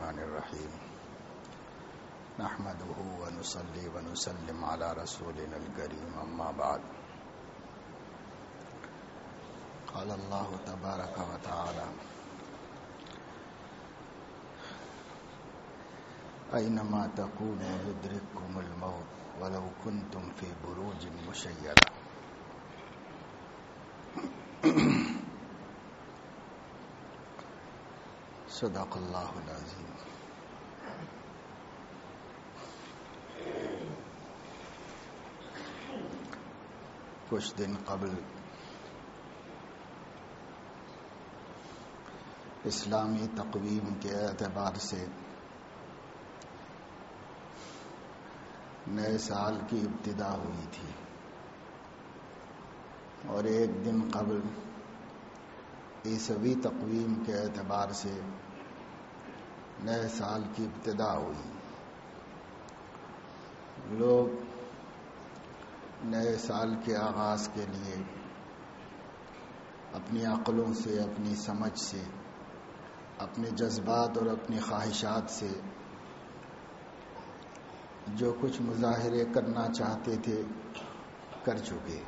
الرحمن الرحيم نحمده ونصلي ونسلم على رسولنا الكريم أما بعد قال الله تبارك وتعالى أينما تكونوا يدرككم الموت ولو كنتم في بروج مشيدة صدق اللہ العظیم۔ کچھ دن قبل اسلامی تقویم کے اعتبار سے نئے سال کی ابتدا ہوئی تھی، اور ایک دن قبل عیسوی تقویم کے اعتبار سے نئے سال کی ابتدا ہوئی۔ لوگ نئے سال کے آغاز کے لیے اپنی عقلوں سے، اپنی سمجھ سے، اپنے جذبات اور اپنی خواہشات سے جو کچھ مظاہرے کرنا چاہتے تھے کر چکے۔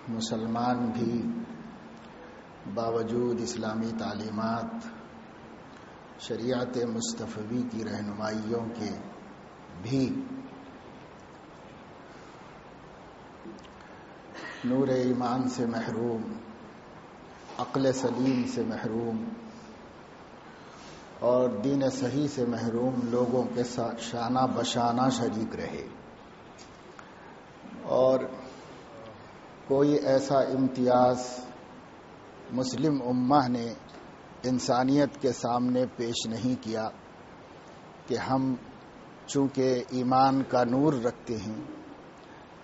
مسلمان بھی باوجود اسلامی تعلیمات، شریعت مصطفی کی رہنمائیوں کے بھی نور ایمان سے محروم، عقل سلیم سے محروم اور دین صحیح سے محروم لوگوں کے ساتھ شانہ بشانہ شریک رہے، اور کوئی ایسا امتیاز مسلم امہ نے انسانیت کے سامنے پیش نہیں کیا کہ ہم چونکہ ایمان کا نور رکھتے ہیں،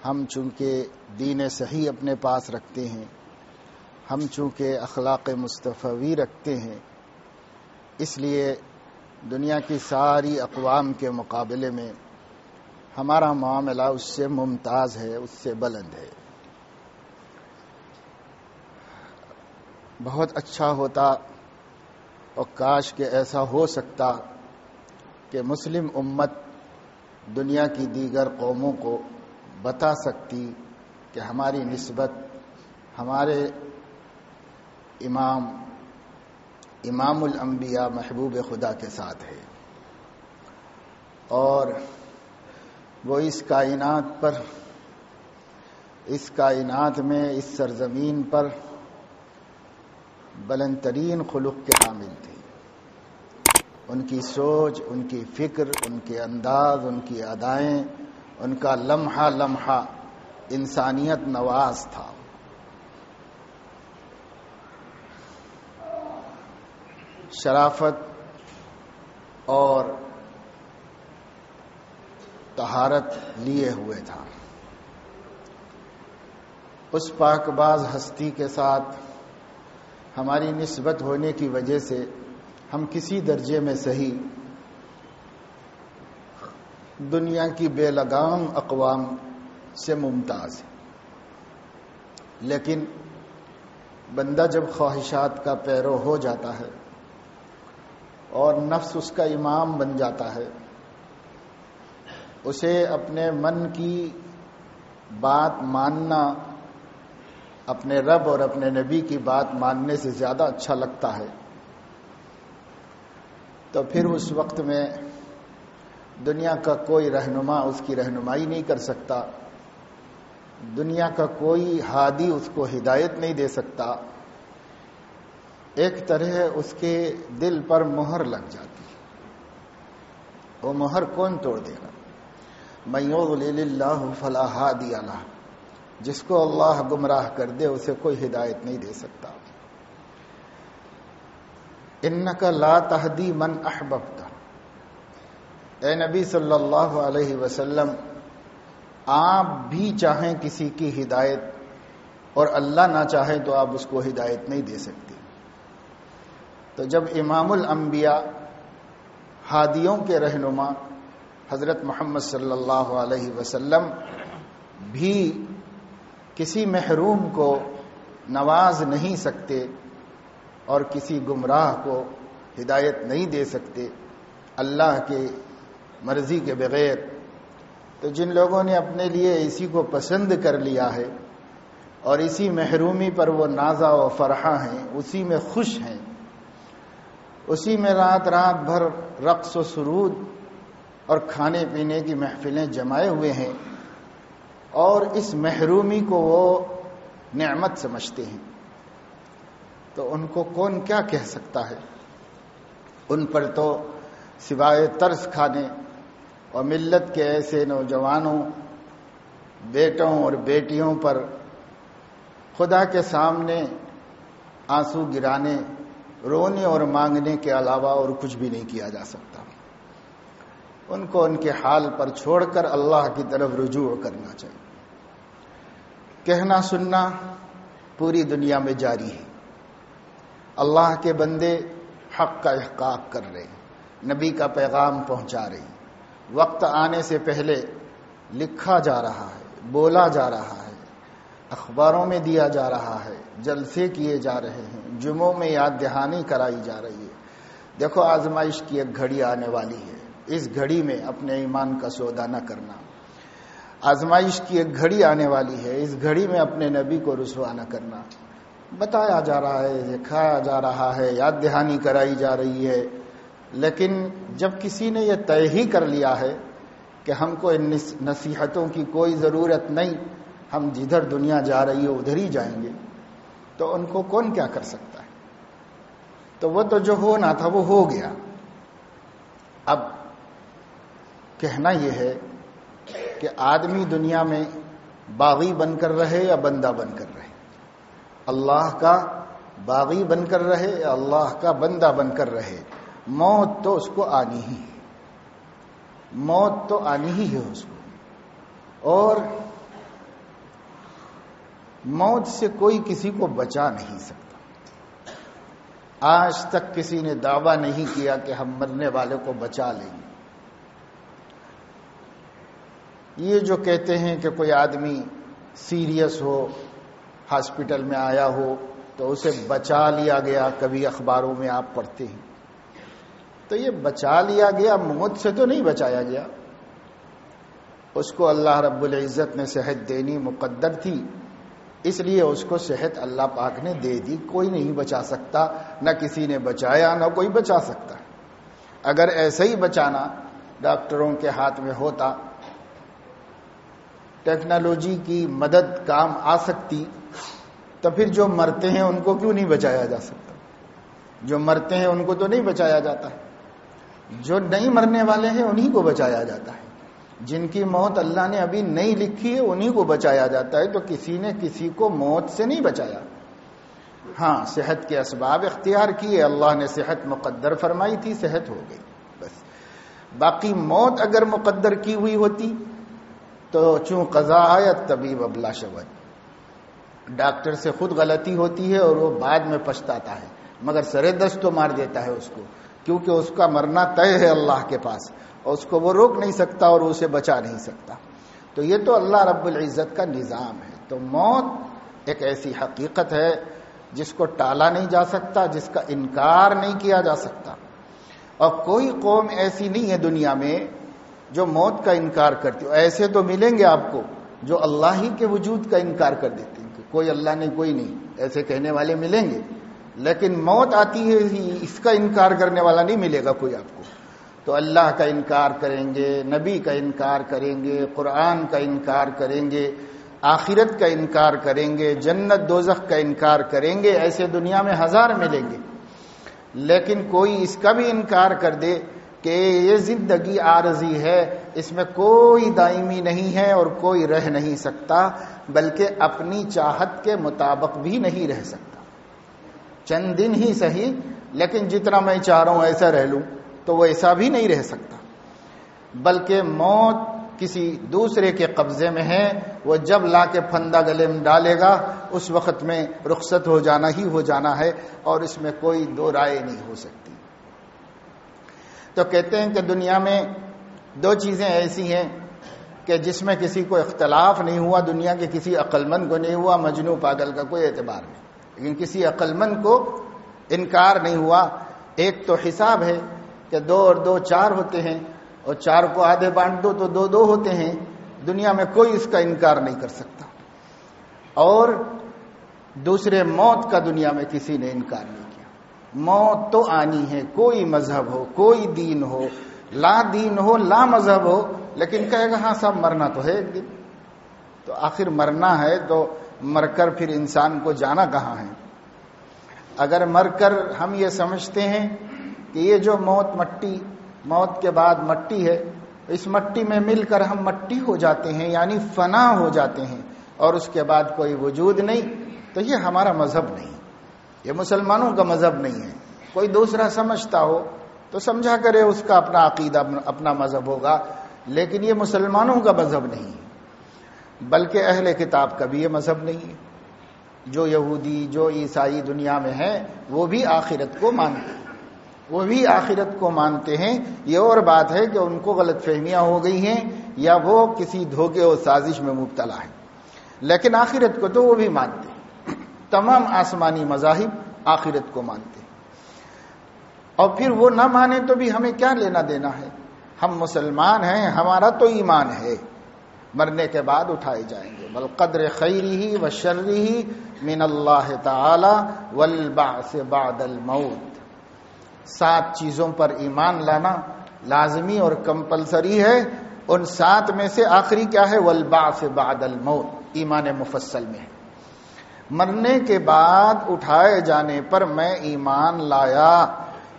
ہم چونکہ دین صحیح اپنے پاس رکھتے ہیں، ہم چونکہ اخلاق مصطفی رکھتے ہیں، اس لیے دنیا کی ساری اقوام کے مقابلے میں ہمارا معاملہ اس سے ممتاز ہے، اس سے بلند ہے۔ بہت اچھا ہوتا اور کاش کہ ایسا ہو سکتا کہ مسلم امت دنیا کی دیگر قوموں کو بتا سکتی کہ ہماری نسبت ہمارے امام الانبیاء محبوب خدا کے ساتھ ہے، اور وہ اس کائنات میں، اس سرزمین پر بلند ترین خلق کے حامل تھے۔ ان کی سوچ، ان کی فکر، ان کے انداز، ان کی ادائیں، ان کا لمحہ لمحہ انسانیت نواز تھا۔ شرافت اور طہارت لیے ہوئے تھا۔ اس پاک باز ہستی کے ساتھ ہماری نسبت ہونے کی وجہ سے ہم کسی درجے میں صحیح دنیا کی بے لگام اقوام سے ممتاز ہیں، لیکن بندہ جب خواہشات کا پیرو ہو جاتا ہے اور نفس اس کا امام بن جاتا ہے، اسے اپنے من کی بات ماننا اپنے رب اور اپنے نبی کی بات ماننے سے زیادہ اچھا لگتا ہے، تو پھر اس وقت میں دنیا کا کوئی رہنما اس کی رہنمائی نہیں کر سکتا، دنیا کا کوئی ہادی اس کو ہدایت نہیں دے سکتا۔ ایک طرح اس کے دل پر مہر لگ جاتی ہے۔ وہ مہر کون توڑ دے گا؟ من یضلل اللہ فلا ہادی لہ، جس کو اللہ گمراہ کر دے اسے کوئی ہدایت نہیں دے سکتا۔ انک لا تہدی من احببت، اے نبی صلی اللہ علیہ وسلم، آپ بھی چاہیں کسی کی ہدایت اور اللہ نہ چاہے تو آپ اس کو ہدایت نہیں دے سکتے۔ تو جب امام الانبیاء، ہادیوں کے رہنما حضرت محمد صلی اللہ علیہ وسلم بھی کسی محروم کو نواز نہیں سکتے اور کسی گمراہ کو ہدایت نہیں دے سکتے اللہ کے مرضی کے بغیر، تو جن لوگوں نے اپنے لیے اسی کو پسند کر لیا ہے اور اسی محرومی پر وہ نازا و فرحہ ہیں، اسی میں خوش ہیں، اسی میں رات بھر رقص و سرود اور کھانے پینے کی محفلیں جمائے ہوئے ہیں، اور اس محرومی کو وہ نعمت سمجھتے ہیں، تو ان کو کون کیا کہہ سکتا ہے؟ ان پر تو سوائے ترس کھانے اور ملت کے ایسے نوجوانوں، بیٹوں اور بیٹیوں پر خدا کے سامنے آنسو گرانے، رونے اور مانگنے کے علاوہ اور کچھ بھی نہیں کیا جا سکتا۔ ان کو ان کے حال پر چھوڑ کر اللہ کی طرف رجوع کرنا چاہیے۔ کہنا سننا پوری دنیا میں جاری ہے، اللہ کے بندے حق کا احقاق کر رہے ہیں، نبی کا پیغام پہنچا رہے ہیں، وقت آنے سے پہلے لکھا جا رہا ہے، بولا جا رہا ہے، اخباروں میں دیا جا رہا ہے، جلسے کیے جا رہے ہیں، جمعوں میں یاد دہانی کرائی جا رہی ہے۔ دیکھو آزمائش کی ایک گھڑی آنے والی ہے، اس گھڑی میں اپنے ایمان کا سودا نہ کرنا۔ آزمائش کی ایک گھڑی آنے والی ہے، اس گھڑی میں اپنے نبی کو رسوا نہ کرنا۔ بتایا جا رہا ہے، دکھایا جا رہا ہے، یاد دہانی کرائی جا رہی ہے، لیکن جب کسی نے یہ طے ہی کر لیا ہے کہ ہم کو ان نصیحتوں کی کوئی ضرورت نہیں، ہم جدھر دنیا جا رہی ہے ادھر ہی جائیں گے، تو ان کو کون کیا کر سکتا ہے؟ تو وہ تو جو ہونا تھا وہ ہو گیا۔ اب کہنا یہ ہے کہ آدمی دنیا میں باغی بن کر رہے یا بندہ بن کر رہے، اللہ کا باغی بن کر رہے یا اللہ کا بندہ بن کر رہے، موت تو اس کو آنی ہی ہے، موت تو آنی ہی ہے اس کو، اور موت سے کوئی کسی کو بچا نہیں سکتا۔ آج تک کسی نے دعویٰ نہیں کیا کہ ہم مرنے والے کو بچا لیں گے۔ یہ جو کہتے ہیں کہ کوئی آدمی سیریس ہو، ہاسپٹل میں آیا ہو تو اسے بچا لیا گیا، کبھی اخباروں میں آپ پڑھتے ہیں، تو یہ بچا لیا گیا، موت سے تو نہیں بچایا گیا۔ اس کو اللہ رب العزت نے صحت دینی مقدر تھی، اس لیے اس کو صحت اللہ پاک نے دے دی، کوئی نہیں بچا سکتا، نہ کسی نے بچایا نہ کوئی بچا سکتا۔ اگر ایسے ہی بچانا ڈاکٹروں کے ہاتھ میں ہوتا، ٹیکنالوجی کی مدد کام آ سکتی، تو پھر جو مرتے ہیں ان کو کیوں نہیں بچایا جا سکتا؟ جو مرتے ہیں ان کو تو نہیں بچایا جاتا، جو نہیں مرنے والے ہیں انہی کو بچایا جاتا ہے، جن کی موت اللہ نے ابھی نہیں لکھی ہے انہی کو بچایا جاتا ہے، تو کسی نے کسی کو موت سے نہیں بچایا۔ ہاں، صحت کے اسباب اختیار کیے، اللہ نے صحت مقدر فرمائی تھی، صحت ہو گئی بس۔ باقی موت اگر مقدر کی ہوئی ہوتی تو چوں قضا آیت طبیب ابلا شود، ڈاکٹر سے خود غلطی ہوتی ہے اور وہ بعد میں پچھتاتا ہے، مگر سرے دست تو مار دیتا ہے اس کو، کیونکہ اس کا مرنا طے ہے اللہ کے پاس، اور اس کو وہ روک نہیں سکتا اور اسے بچا نہیں سکتا۔ تو یہ تو اللہ رب العزت کا نظام ہے۔ تو موت ایک ایسی حقیقت ہے جس کو ٹالا نہیں جا سکتا، جس کا انکار نہیں کیا جا سکتا، اور کوئی قوم ایسی نہیں ہے دنیا میں جو موت کا انکار کرتی ہو۔ ایسے تو ملیں گے آپ کو جو اللہ ہی کے وجود کا انکار کر دیتے ہیں کہ کوئی اللہ نہیں، کوئی نہیں، ایسے کہنے والے ملیں گے، لیکن موت آتی ہے اس کا انکار کرنے والا نہیں ملے گا کوئی آپ کو۔ تو اللہ کا انکار کریں گے، نبی کا انکار کریں گے، قرآن کا انکار کریں گے، آخرت کا انکار کریں گے، جنت دوزخ کا انکار کریں گے، ایسے دنیا میں ہزار ملیں گے، لیکن کوئی اس کا بھی انکار کر دے کہ یہ زندگی عارضی ہے، اس میں کوئی دائمی نہیں ہے اور کوئی رہ نہیں سکتا، بلکہ اپنی چاہت کے مطابق بھی نہیں رہ سکتا۔ چند دن ہی صحیح، لیکن جتنا میں چاہ رہا ہوں ایسا رہ لوں تو وہ ایسا بھی نہیں رہ سکتا، بلکہ موت کسی دوسرے کے قبضے میں ہے، وہ جب لا کے پھندا گلے میں ڈالے گا اس وقت میں رخصت ہو جانا ہی ہو جانا ہے، اور اس میں کوئی دو رائے نہیں ہو سکتی۔ تو کہتے ہیں کہ دنیا میں دو چیزیں ایسی ہیں کہ جس میں کسی کو اختلاف نہیں ہوا، دنیا کے کسی عقل مند کو نہیں ہوا، مجنون پاگل کا کوئی اعتبار نہیں، لیکن کسی عقل مند کو انکار نہیں ہوا ایک تو حساب ہے کہ 2 اور 2 4 ہوتے ہیں، اور 4 کو آدھے بانٹ دو تو 2 2 ہوتے ہیں. دنیا میں کوئی اس کا انکار نہیں کر سکتا. اور دوسرے موت کا دنیا میں کسی نے انکار نہیں کیا. موت تو آنی ہے، کوئی مذہب ہو، کوئی دین ہو، لا دین ہو لا مذہب ہو، لیکن کہے گا ہاں صاحب مرنا تو ہے ایک دن. تو آخر مرنا ہے تو مر کر پھر انسان کو جانا کہاں ہے؟ اگر مر کر ہم یہ سمجھتے ہیں کہ یہ جو موت کے بعد مٹی ہے، اس مٹی میں مل کر ہم مٹی ہو جاتے ہیں، یعنی فنا ہو جاتے ہیں اور اس کے بعد کوئی وجود نہیں، تو یہ ہمارا مذہب نہیں، یہ مسلمانوں کا مذہب نہیں ہے. کوئی دوسرا سمجھتا ہو تو سمجھا کرے، اس کا اپنا عقیدہ اپنا مذہب ہوگا، لیکن یہ مسلمانوں کا مذہب نہیں ہے. بلکہ اہل کتاب کا بھی یہ مذہب نہیں ہے. جو یہودی جو عیسائی دنیا میں ہیں وہ بھی آخرت کو مانتے ہیں، وہ بھی آخرت کو مانتے ہیں. یہ اور بات ہے کہ ان کو غلط فہمیاں ہو گئی ہیں یا وہ کسی دھوکے اور سازش میں مبتلا ہیں، لیکن آخرت کو تو وہ بھی مانتے ہیں. تمام آسمانی مذاہب آخرت کو مانتے ہیں. اور پھر وہ نہ مانے تو بھی ہمیں کیا لینا دینا ہے؟ ہم مسلمان ہیں، ہمارا تو ایمان ہے مرنے کے بعد اٹھائے جائیں گے. بالقدر خیرہ و شرہ من اللہ تعالی والبعث بعد الموت. 7 چیزوں پر ایمان لانا لازمی اور کمپلسری ہے. ان 7 میں سے آخری کیا ہے؟ والبعث بعد الموت. ایمان مفصل میں ہے مرنے کے بعد اٹھائے جانے پر میں ایمان لایا.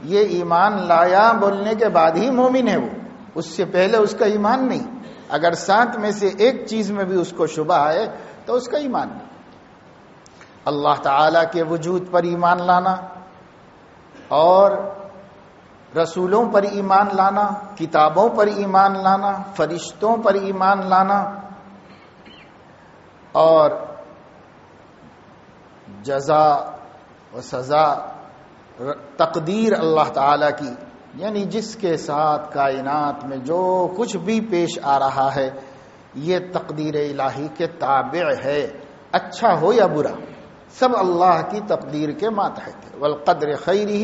یہ ایمان لایا بولنے کے بعد ہی مومن ہے وہ، اس سے پہلے اس کا ایمان نہیں. اگر 7 میں سے ایک چیز میں بھی اس کو شبہ ہے تو اس کا ایمان نہیں. اللہ تعالی کے وجود پر ایمان لانا اور رسولوں پر ایمان لانا، کتابوں پر ایمان لانا، فرشتوں پر ایمان لانا، اور جزا و سزا تقدیر اللہ تعالی کی، یعنی جس کے ساتھ کائنات میں جو کچھ بھی پیش آ رہا ہے یہ تقدیر الہی کے تابع ہے، اچھا ہو یا برا سب اللہ کی تقدیر کے ماتحت ہے. والقدر خیرہ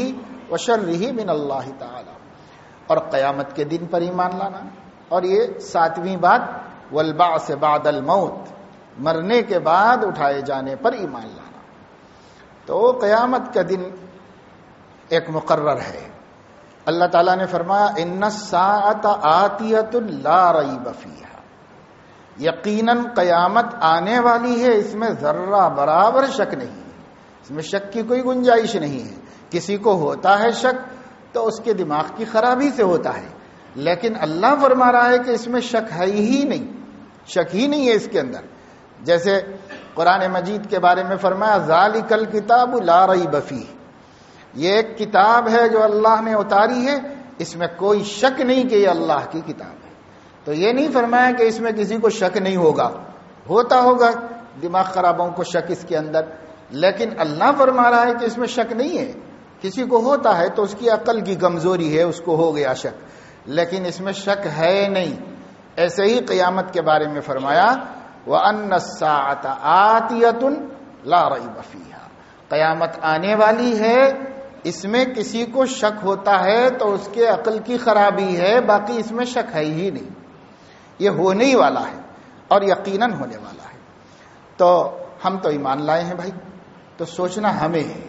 وشرہ من اللہ تعالی. اور قیامت کے دن پر ایمان لانا. اور یہ 7ویں بات والبعث بعد الموت، مرنے کے بعد اٹھائے جانے پر ایمان لانا. تو قیامت کا دن ایک مقرر ہے. اللہ تعالیٰ نے فرمایا ان الساعۃ آتیۃ لا ریب فیہا. یقیناً قیامت آنے والی ہے، اس میں ذرہ برابر شک نہیں ہے، اس میں شک کی کوئی گنجائش نہیں ہے. کسی کو ہوتا ہے شک تو اس کے دماغ کی خرابی سے ہوتا ہے، لیکن اللہ فرما رہا ہے کہ اس میں شک ہے ہی نہیں، شک ہی نہیں ہے اس کے اندر. جیسے قرآن مجید کے بارے میں فرمایا ذالک الکتاب لا ریب فیہ. یہ ایک کتاب ہے جو اللہ نے اتاری ہے، اس میں کوئی شک نہیں کہ یہ اللہ کی کتاب ہے. تو یہ نہیں فرمایا کہ اس میں کسی کو شک نہیں ہوگا، ہوتا ہوگا دماغ خرابوں کو شک اس کے اندر، لیکن اللہ فرما رہا ہے کہ اس میں شک نہیں ہے. کسی کو ہوتا ہے تو اس کی عقل کی کمزوری ہے، اس کو ہو گیا شک، لیکن اس میں شک ہے نہیں. ایسے ہی قیامت کے بارے میں فرمایا وَأَنَّ السَّاعَةَ آتِيَةٌ لَا رَيْبَ فِيهَا. قیامت آنے والی ہے، اس میں کسی کو شک ہوتا ہے تو اس کے عقل کی خرابی ہے، باقی اس میں شک ہے ہی نہیں. یہ ہونے ہی والا ہے اور یقیناً ہونے والا ہے. تو ہم تو ایمان لائے ہیں بھائی، تو سوچنا ہمیں ہے.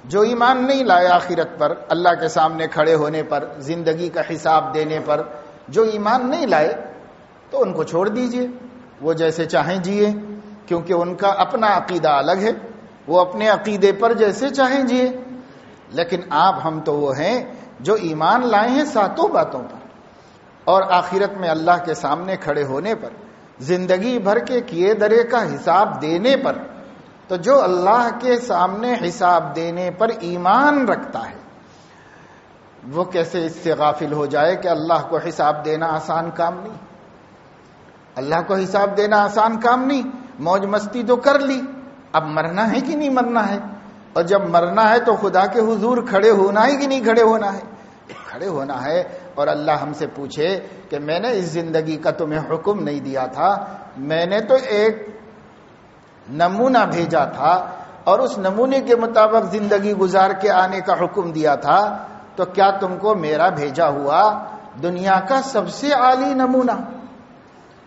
جو ایمان نہیں لائے آخرت پر، اللہ کے سامنے کھڑے ہونے پر، زندگی کا حساب دینے پر، جو ایمان نہیں لائے تو ان کو چھوڑ دیجئے، وہ جیسے چاہیں جیے، کیونکہ ان کا اپنا عقیدہ الگ ہے، وہ اپنے عقیدے پر جیسے چاہیں جیے. لیکن آپ ہم تو وہ ہیں جو ایمان لائے ہیں 7 باتوں پر، اور آخرت میں اللہ کے سامنے کھڑے ہونے پر، زندگی بھر کے کیے درے کا حساب دینے پر. تو جو اللہ کے سامنے حساب دینے پر ایمان رکھتا ہے وہ کیسے اس سے غافل ہو جائے کہ اللہ کو حساب دینا آسان کام نہیں. اللہ کو حساب دینا آسان کام نہیں. موج مستی تو کر لی، اب مرنا ہے کہ نہیں مرنا ہے؟ اور جب مرنا ہے تو خدا کے حضور کھڑے ہونا ہے کہ نہیں کھڑے ہونا ہے؟ کھڑے ہونا ہے. اور اللہ ہم سے پوچھے کہ میں نے اس زندگی کا تمہیں حکم نہیں دیا تھا، میں نے تو ایک نمونہ بھیجا تھا، اور اس نمونے کے مطابق زندگی گزار کے آنے کا حکم دیا تھا، تو کیا تم کو میرا بھیجا ہوا دنیا کا سب سے عالی نمونہ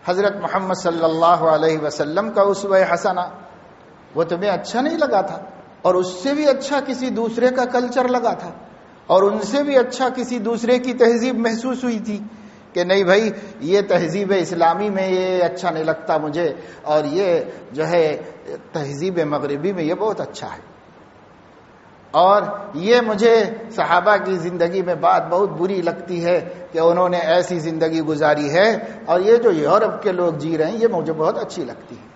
حضرت محمد صلی اللہ علیہ وسلم کا اسوہ حسنہ وہ تمہیں اچھا نہیں لگا تھا؟ اور اس سے بھی اچھا کسی دوسرے کا کلچر لگا تھا، اور ان سے بھی اچھا کسی دوسرے کی تہذیب محسوس ہوئی تھی کہ نہیں بھائی یہ تہذیب اسلامی میں یہ اچھا نہیں لگتا مجھے، اور یہ جو ہے تہذیب مغربی میں یہ بہت اچھا ہے، اور یہ مجھے صحابہ کی زندگی میں بات بہت بری لگتی ہے کہ انہوں نے ایسی زندگی گزاری ہے، اور یہ جو یورپ کے لوگ جی رہے ہیں یہ مجھے بہت اچھی لگتی ہے۔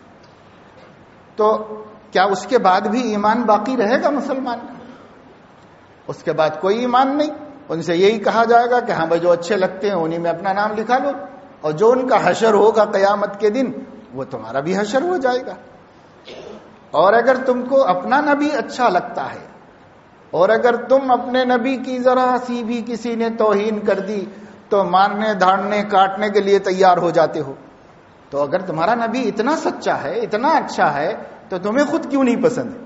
تو کیا اس کے بعد بھی ایمان باقی رہے گا مسلمان کا؟ اس کے بعد کوئی ایمان نہیں۔ ان سے یہی کہا جائے گا کہ ہاں بھائی جو اچھے لگتے ہیں انہی میں اپنا نام لکھا لو، اور جو ان کا حشر ہوگا قیامت کے دن وہ تمہارا بھی حشر ہو جائے گا۔ اور اگر تم کو اپنا نبی اچھا لگتا ہے، اور اگر تم اپنے نبی کی ذرا سی بھی کسی نے توہین کر دی تو مارنے دھاڑنے کاٹنے کے لیے تیار ہو جاتے ہو، تو اگر تمہارا نبی اتنا سچا ہے اتنا اچھا ہے تو تمہیں خود کیوں نہیں پسند ہے؟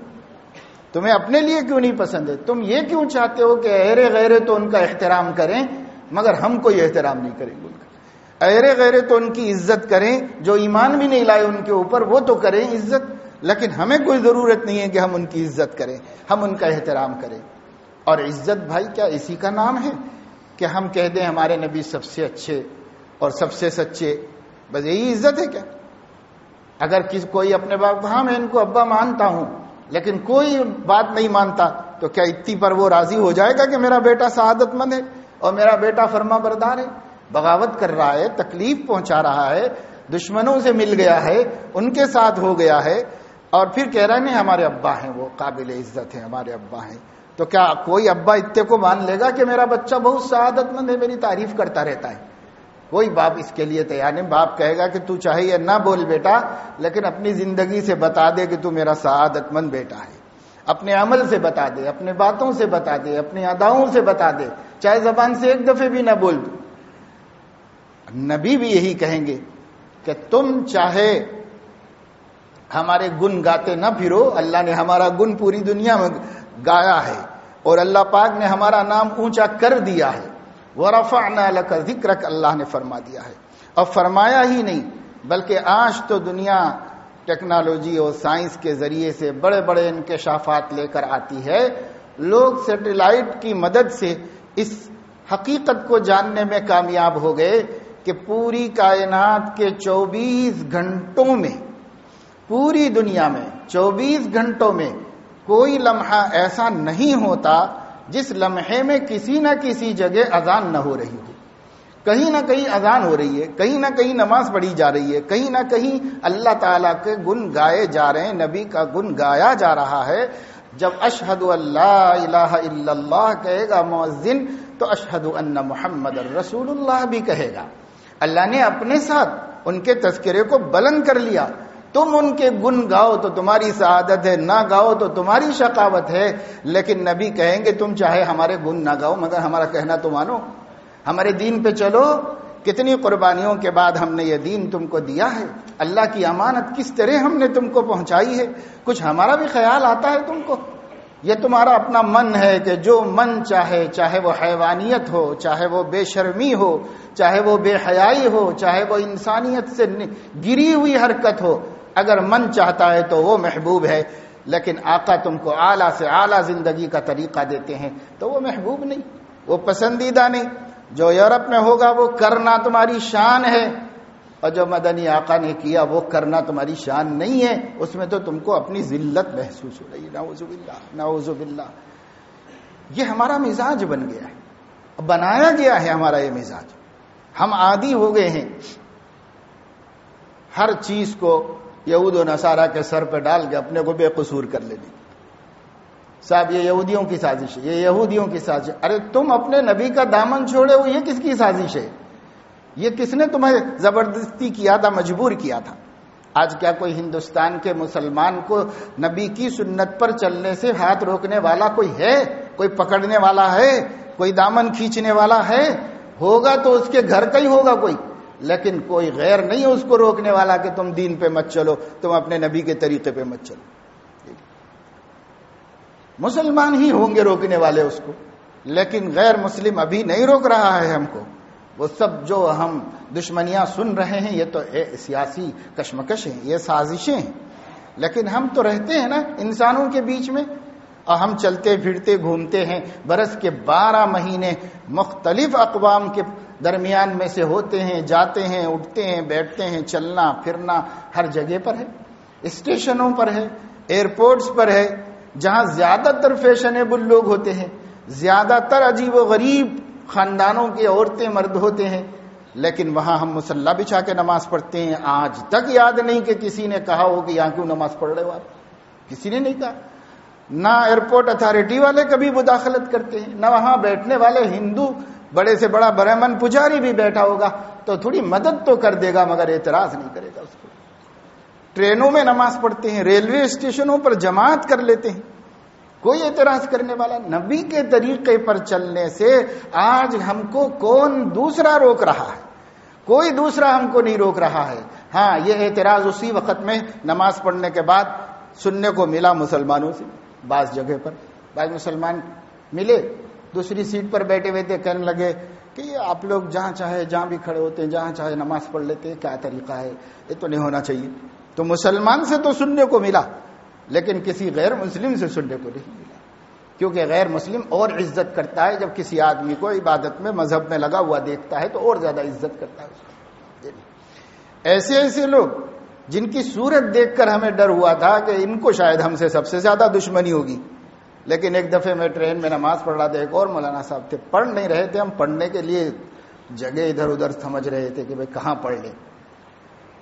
تمہیں اپنے لیے کیوں نہیں پسند ہے؟ تم یہ کیوں چاہتے ہو کہ اہرے غیرے تو ان کا احترام کریں مگر ہم کوئی احترام نہیں کریں گے ان کا، اہرے غیرے تو ان کی عزت کریں، جو ایمان بھی نہیں لائے ان کے اوپر وہ تو کریں عزت، لیکن ہمیں کوئی ضرورت نہیں ہے کہ ہم ان کی عزت کریں، ہم ان کا احترام کریں۔ اور عزت بھائی کیا اسی کا نام ہے کہ ہم کہہ دیں ہمارے نبی سب سے اچھے اور سب سے سچے؟ بس یہی عزت ہے کیا؟ اگر کوئی اپنے باپ کو ہاں میں ان کو ابا مانتا ہوں لیکن کوئی بات نہیں مانتا، تو کیا اتنی پر وہ راضی ہو جائے گا کہ میرا بیٹا سعادت مند ہے اور میرا بیٹا فرما بردار ہے؟ بغاوت کر رہا ہے، تکلیف پہنچا رہا ہے، دشمنوں سے مل گیا ہے، ان کے ساتھ ہو گیا ہے، اور پھر کہہ رہا ہے نہیں ہمارے ابا ہیں وہ قابل عزت ہیں، ہمارے ابا ہیں۔ تو کیا کوئی ابا اتنے کو مان لے گا کہ میرا بچہ بہت سعادت مند ہے، میری تعریف کرتا رہتا ہے؟ کوئی باپ اس کے لیے تیار نہیں۔ باپ کہے گا کہ تو چاہے یہ نہ بول بیٹا، لیکن اپنی زندگی سے بتا دے کہ تو میرا سعادت مند بیٹا ہے، اپنے عمل سے بتا دے، اپنے باتوں سے بتا دے، اپنی اداؤں سے بتا دے، چاہے زبان سے ایک دفعہ بھی نہ بول دو۔ نبی بھی یہی کہیں گے کہ تم چاہے ہمارے گن گاتے نہ پھرو، اللہ نے ہمارا گن پوری دنیا میں گایا ہے، اور اللہ پاک نے ہمارا نام اونچا کر دیا ہے، وَرَفَعْنَا لَكَ ذِكْرَكَ اللہ نے فرما دیا ہے۔ اور فرمایا ہی نہیں بلکہ آج تو دنیا ٹیکنالوجی اور سائنس کے ذریعے سے بڑے بڑے انکشافات لے کر آتی ہے، لوگ سیٹلائٹ کی مدد سے اس حقیقت کو جاننے میں کامیاب ہو گئے کہ پوری کائنات کے 24 گھنٹوں میں، پوری دنیا میں 24 گھنٹوں میں کوئی لمحہ ایسا نہیں ہوتا جس لمحے میں کسی نہ کسی جگہ اذان نہ ہو رہی ہو۔ کہیں نہ کہیں اذان ہو رہی ہے، کہیں نہ کہیں نماز پڑھی جا رہی ہے، کہیں نہ کہیں اللہ تعالیٰ کے گن گائے جا رہے ہیں، نبی کا گن گایا جا رہا ہے۔ جب اشہد اللہ الہ الا اللہ کہے گا مؤذن تو اشہد ان محمد رسول اللہ بھی کہے گا۔ اللہ نے اپنے ساتھ ان کے تذکرے کو بلند کر لیا۔ تم ان کے گن گاؤ تو تمہاری سعادت ہے، نہ گاؤ تو تمہاری شقاوت ہے، لیکن نبی کہیں گے تم چاہے ہمارے گن نہ گاؤ مگر ہمارا کہنا تو مانو، ہمارے دین پہ چلو۔ کتنی قربانیوں کے بعد ہم نے یہ دین تم کو دیا ہے، اللہ کی امانت کس طرح ہم نے تم کو پہنچائی ہے، کچھ ہمارا بھی خیال آتا ہے تم کو؟ یہ تمہارا اپنا من ہے کہ جو من چاہے، چاہے وہ حیوانیت ہو، چاہے وہ بے شرمی ہو، چاہے وہ بے حیائی ہو، چاہے وہ انسانیت سے گری ہوئی حرکت ہو، اگر من چاہتا ہے تو وہ محبوب ہے۔ لیکن آقا تم کو اعلیٰ سے اعلیٰ زندگی کا طریقہ دیتے ہیں تو وہ محبوب نہیں، وہ پسندیدہ نہیں۔ جو یورپ میں ہوگا وہ کرنا تمہاری شان ہے، اور جو مدنی آقا نے کیا وہ کرنا تمہاری شان نہیں ہے، اس میں تو تم کو اپنی ذلت محسوس ہو رہی ہے۔ نعوذ باللہ، نعوذ باللہ۔ یہ ہمارا مزاج بن گیا ہے، بنایا گیا ہے ہمارا یہ مزاج۔ ہم عادی ہو گئے ہیں ہر چیز کو یہود و نصارہ کے سر پہ ڈال کے اپنے کو بے قصور کر لینے۔ صاحب یہ یہودیوں کی سازش ہے، یہ یہودیوں کی سازش ہے۔ ارے تم اپنے نبی کا دامن چھوڑے ہو، یہ کس کی سازش ہے؟ یہ کس نے تمہیں زبردستی کیا تھا، مجبور کیا تھا؟ آج کیا کوئی ہندوستان کے مسلمان کو نبی کی سنت پر چلنے سے ہاتھ روکنے والا کوئی ہے؟ کوئی پکڑنے والا ہے؟ کوئی دامن کھینچنے والا ہے؟ ہوگا تو اس کے گھر کا ہی ہوگا کوئی، لیکن کوئی غیر نہیں ہے اس کو روکنے والا کہ تم دین پہ مت چلو، تم اپنے نبی کے طریقے پہ مت چلو۔ مسلمان ہی ہوں گے روکنے والے اس کو، لیکن غیر مسلم ابھی نہیں روک رہا ہے ہم کو۔ وہ سب جو ہم دشمنیاں سن رہے ہیں یہ تو سیاسی کشمکش ہیں، یہ سازشیں ہیں، لیکن ہم تو رہتے ہیں نا انسانوں کے بیچ میں، اور ہم چلتے پھرتے گھومتے ہیں، برس کے 12 مہینے مختلف اقوام کے درمیان میں سے ہوتے ہیں، جاتے ہیں، اٹھتے ہیں، بیٹھتے ہیں، چلنا پھرنا ہر جگہ پر ہے، اسٹیشنوں پر ہے، ایئرپورٹس پر ہے، جہاں زیادہ تر فیشنیبل لوگ ہوتے ہیں، زیادہ تر عجیب و غریب خاندانوں کے عورتیں مرد ہوتے ہیں، لیکن وہاں ہم مصلی بچھا کے نماز پڑھتے ہیں۔ آج تک یاد نہیں کہ کسی نے کہا ہو کہ یہاں کیوں نماز پڑھ رہے ہو آپ، کسی نے نہیں کہا۔ نہ ایئرپورٹ اتھارٹی والے کبھی مداخلت کرتے ہیں، نہ وہاں بیٹھنے والے ہندو بڑے سے بڑا برہمن پجاری بھی بیٹھا ہوگا تو تھوڑی مدد تو کر دے گا، مگر اعتراض نہیں کرے گا اس کو۔ ٹرینوں میں نماز پڑھتے ہیں، ریلوے اسٹیشنوں پر جماعت کر لیتے ہیں، کوئی اعتراض کرنے والا۔ نبی کے طریقے پر چلنے سے آج ہم کو کون دوسرا روک رہا ہے؟ کوئی دوسرا ہم کو نہیں روک رہا ہے۔ ہاں، یہ اعتراض اسی وقت میں نماز پڑھنے کے بعد سننے کو ملا مسلمانوں سے، بعض جگہ پر بعض مسلمان ملے، دوسری سیٹ پر بیٹھے ہوئے تھے، کہنے لگے کہ یہ آپ لوگ جہاں چاہے جہاں بھی کھڑے ہوتے ہیں، جہاں چاہے نماز پڑھ لیتے ہیں، کیا طریقہ ہے؟ یہ تو نہیں ہونا چاہیے۔ تو مسلمان سے تو سننے کو ملا، لیکن کسی غیر مسلم سے سننے کو نہیں ملا، کیونکہ غیر مسلم اور عزت کرتا ہے جب کسی آدمی کو عبادت میں مذہب میں لگا ہوا دیکھتا ہے تو اور زیادہ عزت کرتا ہے اس کو۔ ایسے ایسے لوگ جن کی صورت دیکھ کر ہمیں ڈر ہوا تھا کہ ان کو شاید ہم سے سب سے زیادہ دشمنی ہوگی، لیکن ایک دفعہ میں ٹرین میں نماز پڑھ رہا تھا، ایک اور مولانا صاحب تھے، پڑھ نہیں رہے تھے، ہم پڑھنے کے لیے جگہ ادھر ادھر سمجھ رہے تھے کہ بھئی کہاں پڑھ لیں،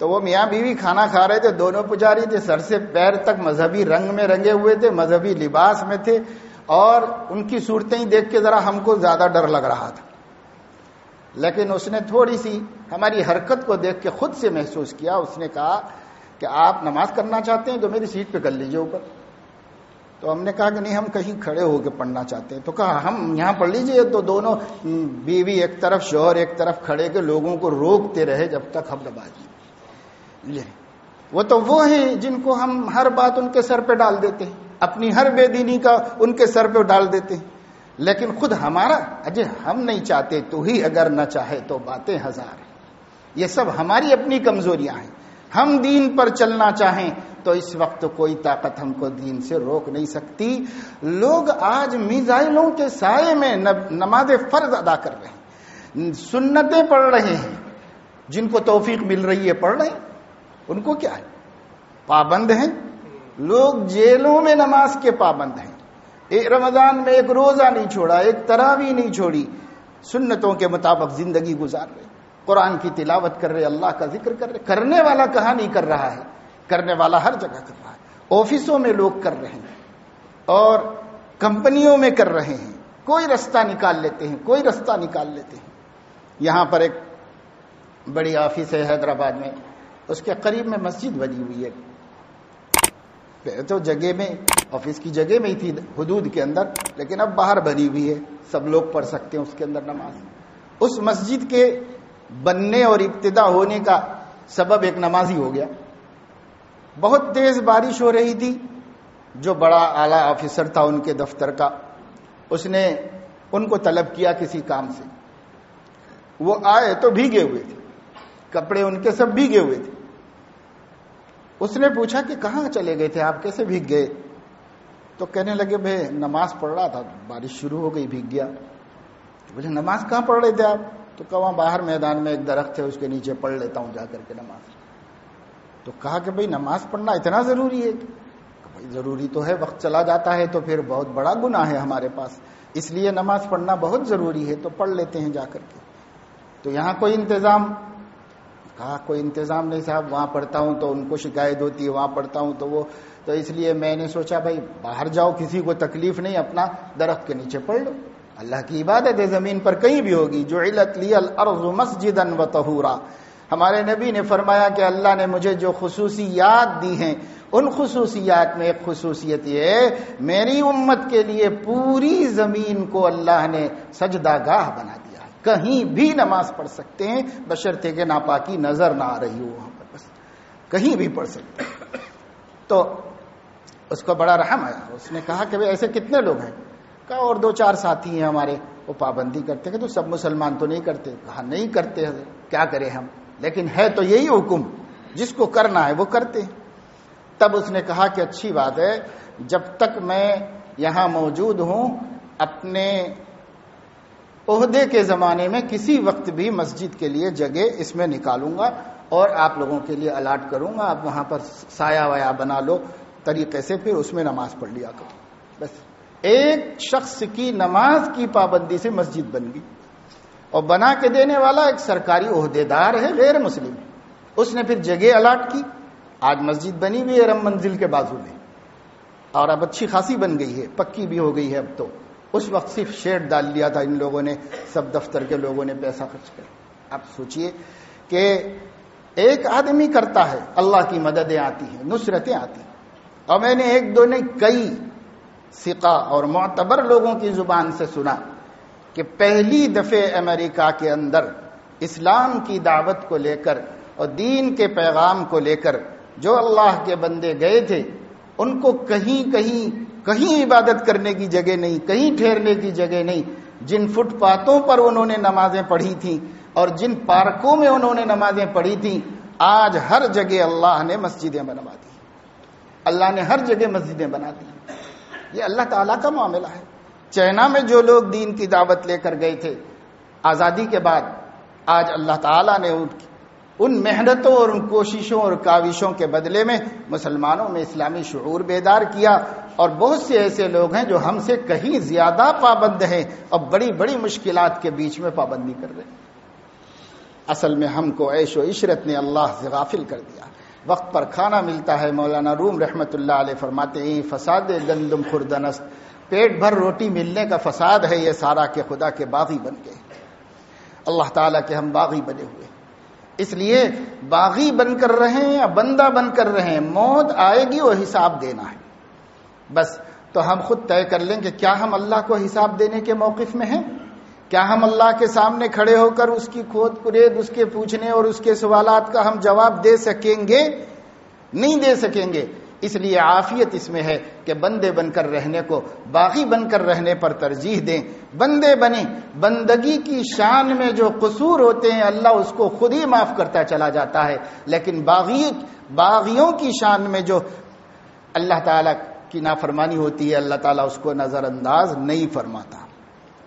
تو وہ میاں بیوی کھانا کھا رہے تھے، دونوں پجاری تھے، سر سے پیر تک مذہبی رنگ میں رنگے ہوئے تھے، مذہبی لباس میں تھے، اور ان کی صورتیں دیکھ کے ذرا ہم کو زیادہ ڈر لگ رہا تھا، لیکن اس نے تھوڑی سی ہماری حرکت کو دیکھ کے خود سے محسوس کیا، اس نے کہا کہ آپ نماز کرنا چاہتے ہیں تو میری سیٹ پہ کر لیجئے اوپر۔ تو ہم نے کہا کہ نہیں، ہم کہیں کھڑے ہو کے پڑھنا چاہتے ہیں۔ تو کہا ہم یہاں پڑھ لیجئے۔ تو دونوں بیوی ایک طرف شوہر ایک طرف کھڑے کے لوگوں کو روکتے رہے جب تک ہم نماز لے۔ وہ تو وہ ہیں جن کو ہم ہر بات ان کے سر پہ ڈال دیتے ہیں، اپنی ہر بے دینی کا ان کے سر پہ ڈال دیتے ہیں، لیکن خود ہمارا اجے ہم نہیں چاہتے تو ہی اگر نہ چاہے تو باتیں ہزار ہیں۔ یہ سب ہماری اپنی کمزوریاں ہیں۔ ہم دین پر چلنا چاہیں تو اس وقت کوئی طاقت ہم کو دین سے روک نہیں سکتی۔ لوگ آج میزائلوں کے سائے میں نماز فرض ادا کر رہے ہیں، سنتیں پڑھ رہے ہیں، جن کو توفیق مل رہی ہے پڑھ رہے ہیں، ان کو کیا ہے، پابند ہیں۔ لوگ جیلوں میں نماز کے پابند ہیں، ایک رمضان میں ایک روزہ نہیں چھوڑا، ایک تراویح نہیں چھوڑی، سنتوں کے مطابق زندگی گزار رہے، قرآن کی تلاوت کر رہے، اللہ کا ذکر کر رہے۔ کرنے والا کہاں نہیں کر رہا ہے؟ کرنے والا ہر جگہ کر رہا ہے۔ آفسوں میں لوگ کر رہے ہیں اور کمپنیوں میں کر رہے ہیں، کوئی رستہ نکال لیتے ہیں، کوئی رستہ نکال لیتے ہیں۔ یہاں پر ایک بڑی آفس ہے حیدرآباد میں، اس کے قریب میں مسجد بنی ہوئی ہے، تو جگہ میں آفس کی جگہ میں ہی تھی حدود کے اندر، لیکن اب باہر بنی ہوئی ہے، سب لوگ پڑھ سکتے ہیں اس کے اندر نماز۔ اس مسجد کے بننے اور ابتدا ہونے کا سبب ایک نمازی ہو گیا۔ بہت تیز بارش ہو رہی تھی، جو بڑا اعلیٰ آفیسر تھا ان کے دفتر کا، اس نے ان کو طلب کیا کسی کام سے۔ وہ آئے تو بھیگے ہوئے تھے، کپڑے ان کے سب بھیگے ہوئے تھے۔ اس نے پوچھا کہ کہاں چلے گئے تھے آپ، کیسے بھیگ گئے؟ تو کہنے لگے بھائی نماز پڑھ رہا تھا، بارش شروع ہو گئی، بھیگ گیا۔ بولے نماز کہاں پڑھ رہے تھے آپ؟ تو کہا وہاں باہر میدان میں ایک درخت ہے اس کے نیچے پڑھ لیتا ہوں جا کر کے نماز۔ تو کہا کہ بھائی نماز پڑھنا اتنا ضروری ہے؟ بھائی ضروری تو ہے، وقت چلا جاتا ہے تو پھر بہت بڑا گناہ ہے ہمارے پاس، اس لیے نماز پڑھنا بہت ضروری ہے، تو پڑھ لیتے ہیں جا کر کے۔ تو یہاں کوئی انتظام؟ کہا کوئی انتظام نہیں صاحب، وہاں پڑھتا ہوں تو ان کو شکایت ہوتی ہے، وہاں پڑھتا ہوں تو اس لیے میں نے سوچا بھائی باہر جاؤ، کسی کو تکلیف نہیں، اپنا درخت کے نیچے پڑھ لو، اللہ کی عبادت ہے زمین پر کہیں بھی ہوگی۔ جعلت لی الارض مسجدا وطہورا، ہمارے نبی نے فرمایا کہ اللہ نے مجھے جو خصوصیات دی ہیں، ان خصوصیات میں ایک خصوصیت یہ ہے میری امت کے لیے پوری زمین کو اللہ نے سجدہ گاہ بنا دیا ہے، کہیں بھی نماز پڑھ سکتے ہیں بشرطے کہ ناپاکی نظر نہ آ رہی ہو، وہاں پر بس کہیں بھی پڑھ سکتے ہیں۔ تو اس کو بڑا رحم آیا. اس نے کہا کہ بھئی ایسے کتنے لوگ ہیں؟ کہا اور 2-4 ساتھی ہیں ہمارے, وہ پابندی کرتے ہیں. کہ تو سب مسلمان تو نہیں کرتے. کہا نہیں کرتے, کیا کریں ہم, لیکن ہے تو یہی حکم, جس کو کرنا ہے وہ کرتے ہیں. تب اس نے کہا کہ اچھی بات ہے, جب تک میں یہاں موجود ہوں اپنے عہدے کے زمانے میں کسی وقت بھی مسجد کے لیے جگہ اس میں نکالوں گا اور آپ لوگوں کے لیے الاٹ کروں گا, آپ وہاں پر سایہ ویا بنا لو طریقے سے, پھر اس میں نماز پڑھ لیا کرو. بس ایک شخص کی نماز کی پابندی سے مسجد بن گئی, اور بنا کے دینے والا ایک سرکاری عہدیدار ہے غیر مسلم. اس نے پھر جگہ الاٹ کی, آج مسجد بنی ہوئی ہے رم منزل کے بازو میں, اور اب اچھی خاصی بن گئی ہے, پکی بھی ہو گئی ہے اب تو. اس وقت صرف شیڈ ڈال لیا تھا ان لوگوں نے, سب دفتر کے لوگوں نے پیسہ خرچ کر. اب سوچئے کہ ایک آدمی کرتا ہے, اللہ کی مددیں آتی ہیں, نصرتیں آتی ہیں. اور میں نے ایک دو نہیں کئی ثقہ اور معتبر لوگوں کی زبان سے سنا کہ پہلی دفعہ امریکہ کے اندر اسلام کی دعوت کو لے کر اور دین کے پیغام کو لے کر جو اللہ کے بندے گئے تھے, ان کو کہیں عبادت کرنے کی جگہ نہیں, کہیں ٹھہرنے کی جگہ نہیں. جن فٹ پاتھوں پر انہوں نے نمازیں پڑھی تھیں اور جن پارکوں میں انہوں نے نمازیں پڑھی تھیں, آج ہر جگہ اللہ نے مسجدیں بنوا دی. اللہ نے ہر جگہ مسجدیں بنا دی. یہ اللہ تعالیٰ کا معاملہ ہے. چائنا میں جو لوگ دین کی دعوت لے کر گئے تھے آزادی کے بعد, آج اللہ تعالیٰ نے ان محنتوں اور ان کوششوں اور کاوشوں کے بدلے میں مسلمانوں میں اسلامی شعور بیدار کیا, اور بہت سے ایسے لوگ ہیں جو ہم سے کہیں زیادہ پابند ہیں اور بڑی بڑی مشکلات کے بیچ میں پابندی کر رہے ہیں. اصل میں ہم کو عیش و عشرت نے اللہ سے غافل کر دیا. وقت پر کھانا ملتا ہے. مولانا روم رحمۃ اللہ علیہ فرماتے ہیں فساد گندم خوردنست, پیٹ بھر روٹی ملنے کا فساد ہے یہ سارا کہ خدا کے باغی بن گئے. اللہ تعالیٰ کے ہم باغی بنے ہوئے, اس لیے باغی بن کر رہیں یا بندہ بن کر رہیں, موت آئے گی اور حساب دینا ہے. بس تو ہم خود طے کر لیں کہ کیا ہم اللہ کو حساب دینے کے موقف میں ہیں؟ کیا ہم اللہ کے سامنے کھڑے ہو کر اس کی کھود کرید, اس کے پوچھنے اور اس کے سوالات کا ہم جواب دے سکیں گے؟ نہیں دے سکیں گے. اس لیے عافیت اس میں ہے کہ بندے بن کر رہنے کو باغی بن کر رہنے پر ترجیح دیں. بندے بنیں, بندگی کی شان میں جو قصور ہوتے ہیں اللہ اس کو خود ہی معاف کرتا چلا جاتا ہے, لیکن باغیوں کی شان میں جو اللہ تعالیٰ کی نافرمانی ہوتی ہے اللہ تعالیٰ اس کو نظر انداز نہیں فرماتا.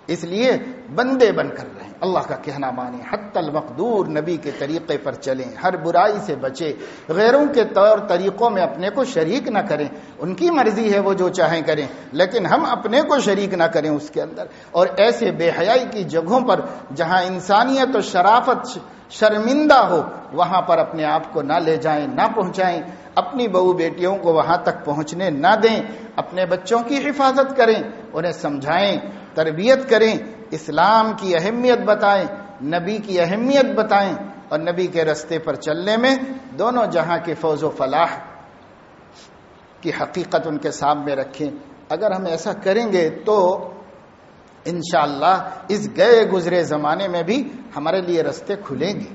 اس لیے بندے بن کر رہیں, اللہ کا کہنا مانیں, حتی المقدور نبی کے طریقے پر چلیں, ہر برائی سے بچیں, غیروں کے طور طریقوں میں اپنے کو شریک نہ کریں. ان کی مرضی ہے وہ جو چاہیں کریں, لیکن ہم اپنے کو شریک نہ کریں اس کے اندر. اور ایسے بے حیائی کی جگہوں پر جہاں انسانیت و شرافت شرمندہ ہو وہاں پر اپنے آپ کو نہ لے جائیں, نہ پہنچائیں. اپنی بہو بیٹیوں کو وہاں تک پہنچنے نہ دیں. اپنے بچوں کی حفاظت کریں, انہیں سمجھائیں, تربیت کریں, اسلام کی اہمیت بتائیں, نبی کی اہمیت بتائیں, اور نبی کے رستے پر چلنے میں دونوں جہاں کے فوز و فلاح کی حقیقت ان کے سامنے رکھیں. اگر ہم ایسا کریں گے تو انشاءاللہ اس گئے گزرے زمانے میں بھی ہمارے لیے رستے کھلیں گے.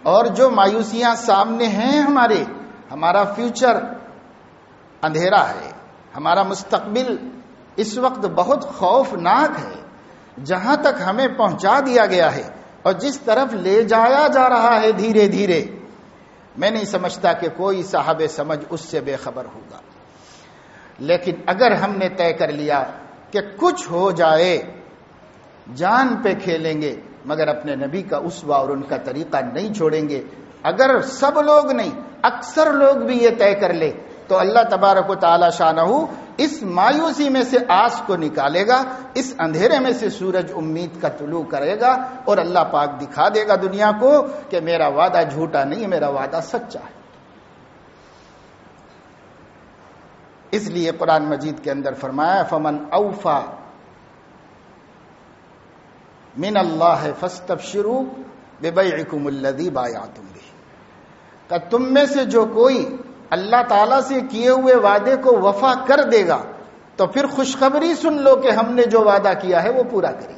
اور جو مایوسیاں سامنے ہیں ہمارا فیوچر اندھیرا ہے, ہمارا مستقبل اس وقت بہت خوفناک ہے. جہاں تک ہمیں پہنچا دیا گیا ہے اور جس طرف لے جایا جا رہا ہے دھیرے دھیرے, میں نہیں سمجھتا کہ کوئی صاحب سمجھ اس سے بے خبر ہوگا. لیکن اگر ہم نے طے کر لیا کہ کچھ ہو جائے جان پہ کھیلیں گے مگر اپنے نبی کا اسوہ اور ان کا طریقہ نہیں چھوڑیں گے. اگر سب لوگ نہیں اکثر لوگ بھی یہ طے کر لے تو اللہ تبارک و تعالی شانہ اس مایوسی میں سے آس کو نکالے گا, اس اندھیرے میں سے سورج امید کا طلوع کرے گا, اور اللہ پاک دکھا دے گا دنیا کو کہ میرا وعدہ جھوٹا نہیں, میرا وعدہ سچا ہے. اس لیے قرآن مجید کے اندر فرمایا فمن اوفا من اللہ فاستبشروا ببیعکم الذی بایعتم بہ, کہ تم میں سے جو کوئی اللہ تعالیٰ سے کیے ہوئے وعدے کو وفا کر دے گا تو پھر خوشخبری سن لو کہ ہم نے جو وعدہ کیا ہے وہ پورا کریں.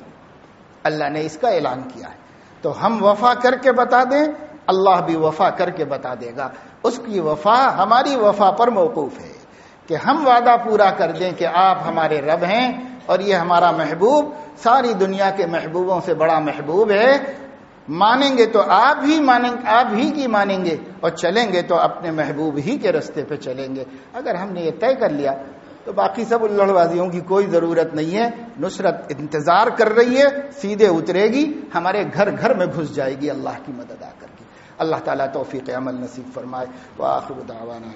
اللہ نے اس کا اعلان کیا ہے تو ہم وفا کر کے بتا دیں, اللہ بھی وفا کر کے بتا دے گا. اس کی وفا ہماری وفا پر موقوف ہے. کہ ہم وعدہ پورا کر دیں کہ آپ ہمارے رب ہیں اور یہ ہمارا محبوب ساری دنیا کے محبوبوں سے بڑا محبوب ہے، مانیں گے تو آپ ہی کی مانیں گے اور چلیں گے تو اپنے محبوب ہی کے رستے پہ چلیں گے۔ اگر ہم نے یہ طے کر لیا تو باقی سب الڑ بازیوں کی کوئی ضرورت نہیں ہے۔ نصرت انتظار کر رہی ہے، سیدھے اترے گی، ہمارے گھر گھر میں گھس جائے گی اللہ کی مدد آ کر کے۔ اللہ تعالیٰ توفیق عمل نصیب فرمائے۔ وآخر دعوانا